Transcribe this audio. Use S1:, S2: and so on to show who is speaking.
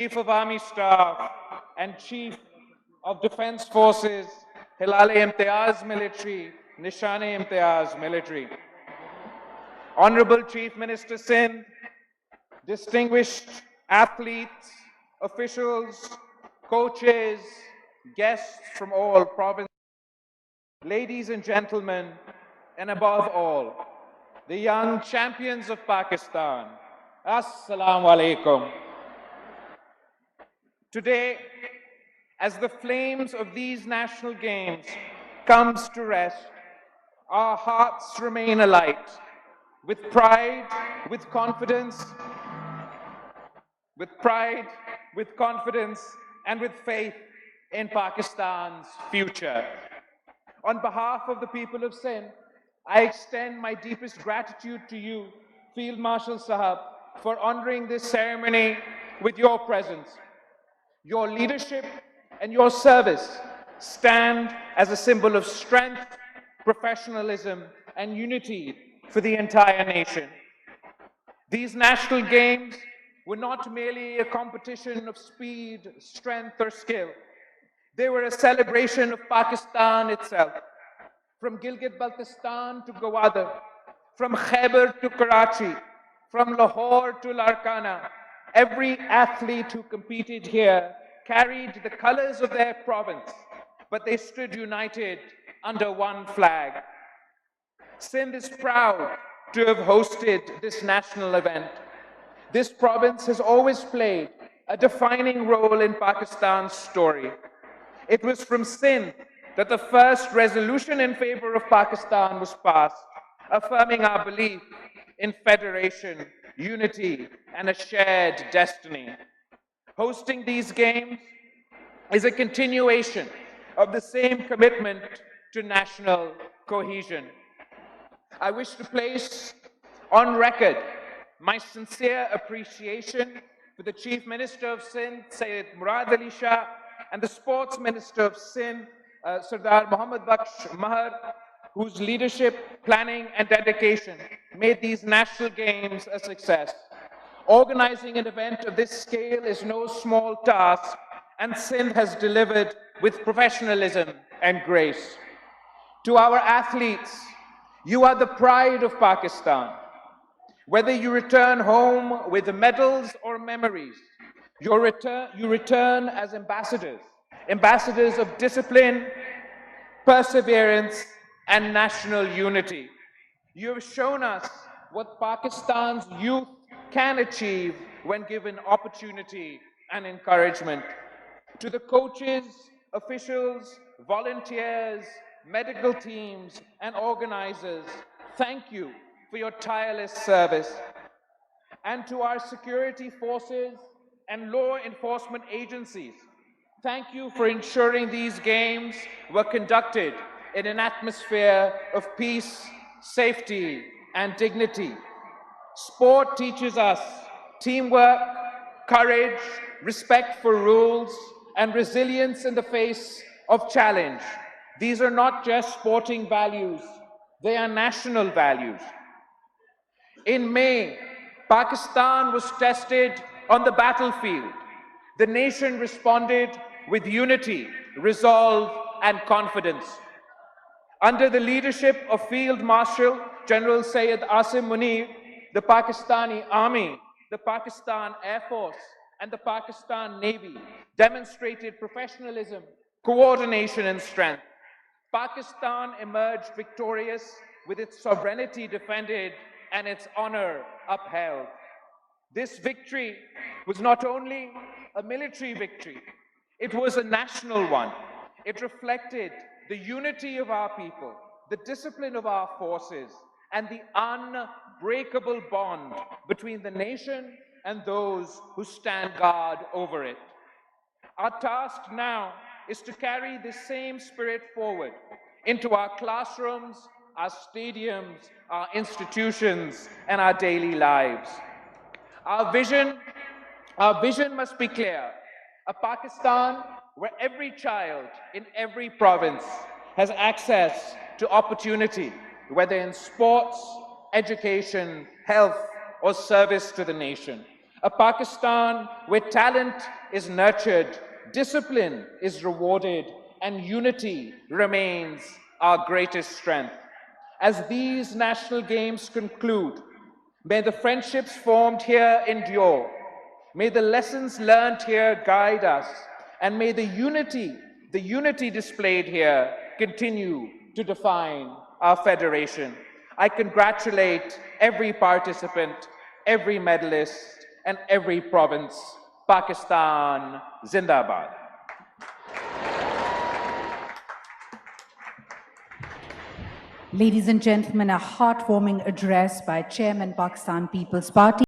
S1: Chief of Army Staff and Chief of Defense Forces, Hilal-e-Imtiyaz Military, Nishan-e-Imtiyaz Military. Honorable Chief Minister Sindh, distinguished athletes, officials, coaches, guests from all provinces, ladies and gentlemen, and above all, the young champions of Pakistan, Assalamu alaikum. Today, as the flames of these national games comes to rest, our hearts remain alight with pride, with confidence, and with faith in Pakistan's future. On behalf of the people of Sindh, I extend my deepest gratitude to you, Field Marshal Sahab, for honoring this ceremony with your presence. Your leadership and your service stand as a symbol of strength, professionalism, and unity for the entire nation. These national games were not merely a competition of speed, strength, or skill. They were a celebration of Pakistan itself. From Gilgit-Baltistan to Gwadar, from Khyber to Karachi, from Lahore to Larkana, every athlete who competed here carried the colors of their province, but they stood united under one flag. Sindh is proud to have hosted this national event. This province has always played a defining role in Pakistan's story. It was from Sindh that the first resolution in favor of Pakistan was passed, affirming our belief in federation, unity, and a shared destiny. Hosting these games is a continuation of the same commitment to national cohesion. I wish to place on record my sincere appreciation for the Chief Minister of Sindh, Sayyid Murad Ali Shah, and the Sports Minister of Sindh, Sardar Muhammad Baksh Mahar, whose leadership, planning, and dedication made these national games a success. Organizing an event of this scale is no small task, and Sindh has delivered with professionalism and grace. To our athletes, you are the pride of Pakistan. Whether you return home with medals or memories, you return as ambassadors of discipline, perseverance, and national unity. You have shown us what Pakistan's youth can achieve when given opportunity and encouragement. To the coaches, officials, volunteers, medical teams, and organizers, thank you for your tireless service. And to our security forces and law enforcement agencies, thank you for ensuring these games were conducted in an atmosphere of peace, safety, and dignity. Sport teaches us teamwork, courage, respect for rules, and resilience in the face of challenge. These are not just sporting values, they are national values. In May, Pakistan was tested on the battlefield. The nation responded with unity, resolve, and confidence. Under the leadership of Field Marshal General Sayyid Asim Munir, the Pakistani Army, the Pakistan Air Force, and the Pakistan Navy demonstrated professionalism, coordination, and strength. Pakistan emerged victorious with its sovereignty defended and its honor upheld. This victory was not only a military victory, it was a national one. It reflected the unity of our people, the discipline of our forces, and the unbreakable bond between the nation and those who stand guard over it. Our task now is to carry this same spirit forward into our classrooms, our stadiums, our institutions, and our daily lives. Our vision must be clear: a Pakistan where every child in every province has access to opportunity, whether in sports, education, health, or service to the nation. A Pakistan where talent is nurtured, discipline is rewarded, and unity remains our greatest strength. As these national games conclude, may the friendships formed here endure, may the lessons learned here guide us, and may the unity displayed here continue to define our federation. I congratulate every participant, every medalist, and every province. Pakistan Zindabad.
S2: Ladies and gentlemen, a heartwarming address by Chairman Pakistan People's Party.